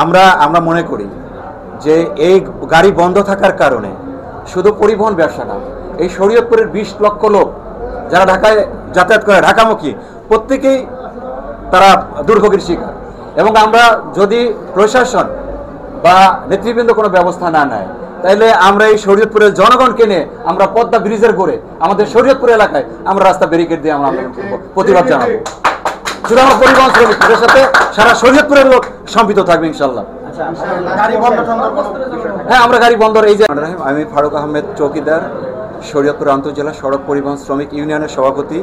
আমরা আমরা মনে করি যে এই গাড়ি বন্ধ থাকার কারণে শুধু পরিবহন ব্যবসা না, এই শরীয়তপুরের 20 লক্ষ লোক যারা ঢাকায় যাতায়াত করে ঢাকামুখী প্রত্যেকেই তারা দুর্ভোগের শিকার। এবং আমরা যদি প্রশাসন বা নেতৃবৃন্দ কোনো ব্যবস্থা না নেয়, তাইলে আমরা এই শরীয়তপুরের জনগণকে নিয়ে আমরা পদ্মা ব্রিজের করে আমাদের শরীয়তপুর এলাকায় আমরা রাস্তা ব্যারিকেড দিয়ে আমরা প্রতিবাদ জানাবো। শুধু আমার পরিবহন শ্রমিকদের সাথে সারা শরীয়তপুরের লোক সম্পৃক্ত থাকবে ইনশাল্লাহ। হ্যাঁ, আমরা গাড়ি বন্ধ। এই যে আমি ফারুক আহমেদ চৌকিদার, শরীয়তপুর আন্তজেলা সড়ক পরিবহন শ্রমিক ইউনিয়নের সভাপতি।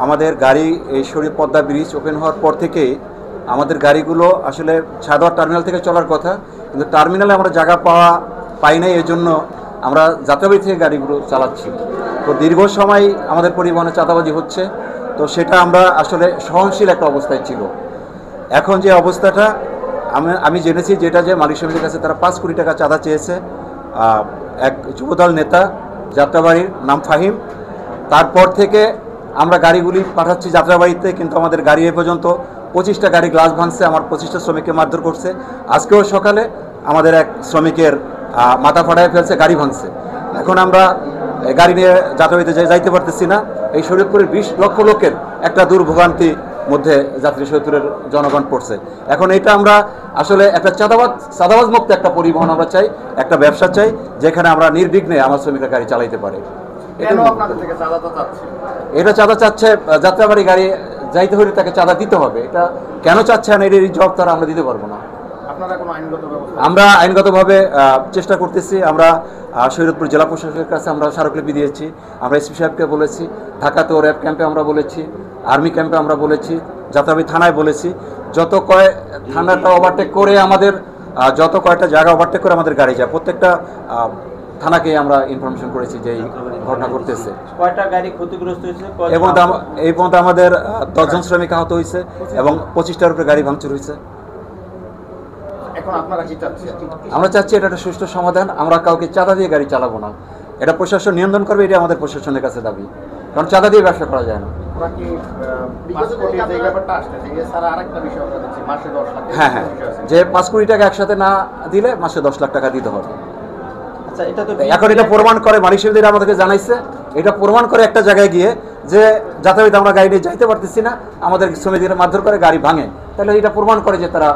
আমাদের গাড়ি এই শরীয়ত পদ্মা ব্রিজ ওপেন হওয়ার পর থেকেই আমাদের গাড়িগুলো আসলে সাদোয়ার টার্মিনাল থেকে চলার কথা, কিন্তু টার্মিনালে আমরা জায়গা পাই নাই। এই জন্য আমরা যাত্রাবাড়ি থেকে গাড়িগুলো চালাচ্ছি। তো দীর্ঘ সময় আমাদের পরিবহনে চাঁদাবাজি হচ্ছে, তো সেটা আমরা আসলে সহনশীল একটা অবস্থায় ছিল। এখন যে অবস্থাটা আমি জেনেছি যেটা যে মালিক সমিতির কাছে তারা 5 কোটি টাকা চাঁদা চেয়েছে এক যুবদল নেতা যাত্রাবাড়ির নাম ফাহিম। তারপর থেকে আমরা গাড়িগুলি পাঠাচ্ছি যাত্রাবাড়িতে, কিন্তু আমাদের গাড়ি এ পর্যন্ত 25টা গাড়ি গ্লাস ভাঙছে, আমার 25টা শ্রমিককে মারধর করছে। আজকেও সকালে আমাদের এক শ্রমিকের মাথা ফাটায় ফেলছে, গাড়ি ভাঙছে। এখন আমরা গাড়ি নিয়ে যাত্রাবাড়িতে যাইতে পারতেছি না। এই শরীয়তপুরের 20 লক্ষ লোকের একটা দুর্ভোগান্তি মধ্যে যাত্রী শরীয়তপুরের জনগণ পড়ছে। এখন এটা আমরা আসলে একটা চাঁদাবাজ মুক্ত একটা পরিবহন আমরা চাই, একটা ব্যবসা চাই, যেখানে আমরা নির্বিঘ্নে আমার শ্রমিকরা গাড়ি চালাইতে পারে। এটা চাঁদা চাচ্ছে, যাত্রাবাড়ি গাড়ি যাইতে হলে তাকে চাঁদা দিতে হবে। এটা কেন চাচ্ছেন এর জবাব তারা আমরা দিতে পারবো না। আমরা আইনগতভাবে চেষ্টা করতেছি। আমরা শরীয়তপুর জেলা প্রশাসকের কাছে আমরা স্মারকলিপি দিয়েছি, আমরা এসপি সাহেবকে বলেছি, ঢাকাতেও র্যাব ক্যাম্পে আমরা বলেছি, আর্মি ক্যাম্পে আমরা বলেছি, যাত্রাবাড়ি থানায় বলেছি। যত থানাটা ওভারটেক করে আমাদের যত কয়েকটা জায়গা ওভারটেক করে আমাদের গাড়ি যায়, প্রত্যেকটা থানাকে আমরা ইনফরমেশন করেছি যে এই ঘটনা ঘটতেছে। কয়টা গাড়ি ক্ষতিগ্রস্ত হয়েছে? এই পর্যন্ত আমাদের 10 জন শ্রমিক আহত হয়েছে এবং 25টার উপরে গাড়ি ভাঙচুর হয়েছে। আমরা চাচ্ছি এটা একটা সুষ্ঠু সমাধান। আমরা কাউকে চাঁদা দিয়ে গাড়ি চালাবো না, এটা প্রশাসন নিয়ন্ত্রণ করবে, এটা আমাদের প্রশাসনের কাছে দাবি। কারণ চাঁদা দিয়ে ব্যবসা করা যায় না। হ্যাঁ হ্যাঁ, যে 5 কোটি টাকা একসাথে না দিলে মাসে 10 লাখ টাকা দিতে হবে। এখন এটা প্রমাণ করে মালিক সমিতিরা আমাদেরকে জানাইছে, এটা প্রমাণ করে একটা জায়গায় গিয়ে যে যাতায়াতে আমরা গাড়ি নিয়ে যাইতে পারতেছি না, আমাদের শ্রমিকরা মারধর করে গাড়ি ভাঙে, তাহলে এটা প্রমাণ করে যে তারা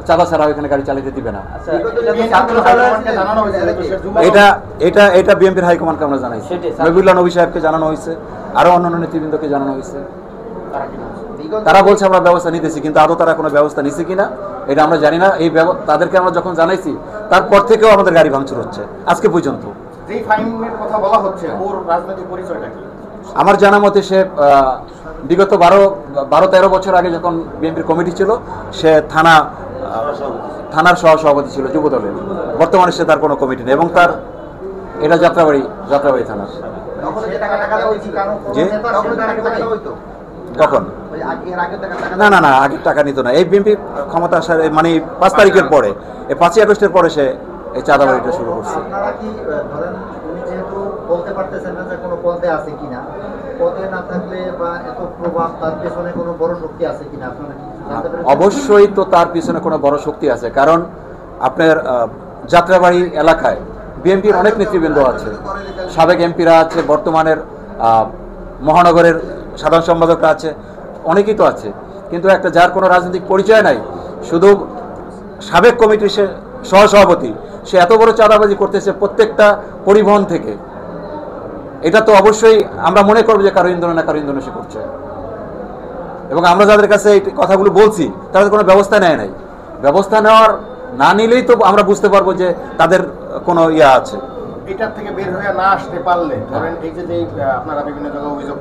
চাঁদা ছাড়া এখানে গাড়ি চালাতে দিবে না। এটা বিএনপির হাইকমান্ডকে আমরা জানাইছি, নবীউল্লাহ নবী সাহেবকে জানানো হয়েছে, আরো অন্যান্য নেতৃবৃন্দকে জানানো হয়েছে। তারা বলছে আমরা ব্যবস্থা নিতেছি, কিন্তু আদৌ তারা কোনো ব্যবস্থা নিছে কিনা এটা আমরা জানি না। এই তাদেরকে আমরা যখন জানাইছি তারপর থেকেও আমাদের গাড়ি ভাঙচুর হচ্ছে আজকে পর্যন্ত। আমার জানা মতে সে বিগত 12-13 বছর আগে যখন বিএনপির কমিটি ছিল, সে থানার সহসভাপতি ছিল যুবদলের। বর্তমানে সে তার কোনো কমিটি নেই এবং তার এটা যাত্রাবাড়ি থানার। কখন? না, আগের টাকা নিত না। এই বিএনপি ক্ষমতা আসার মানে 5 তারিখের পরে, এই 5ই আগস্টের পরে সে এই চাঁদাবাড়িটা শুরু করছে। অবশ্যই তো তার পিছনে কোনো বড় শক্তি আছে, কারণ আপনার যাত্রাবাড়ি এলাকায় বিএনপির অনেক নেতৃবৃন্দ আছে, সাবেক এমপিরা আছে, বর্তমানের মহানগরের সাধারণ সম্পাদকরা আছে, অনেকেই তো আছে, কিন্তু একটা যার কোনো রাজনৈতিক পরিচয় নাই, শুধু সাবেক কমিটির সে সহসভাপতি, সে এত বড় চাঁদাবাজি করতেছে প্রত্যেকটা পরিবহন থেকে। এটা তো অবশ্যই আমরা মনে করবো যে কারো ইন্ধনে সে করছে। এবং আমরা যাদের কাছে এই কথাগুলো বলছি তাদের কোনো ব্যবস্থা নেয় নাই। ব্যবস্থা নেওয়ার না নিলেই তো আমরা বুঝতে পারবো যে তাদের কোনো ইয়া আছে। এটার থেকে বের হয়ে না আসতে পারলে ধরেন এই যে আপনারা বিভিন্ন জায়গায় অভিযোগ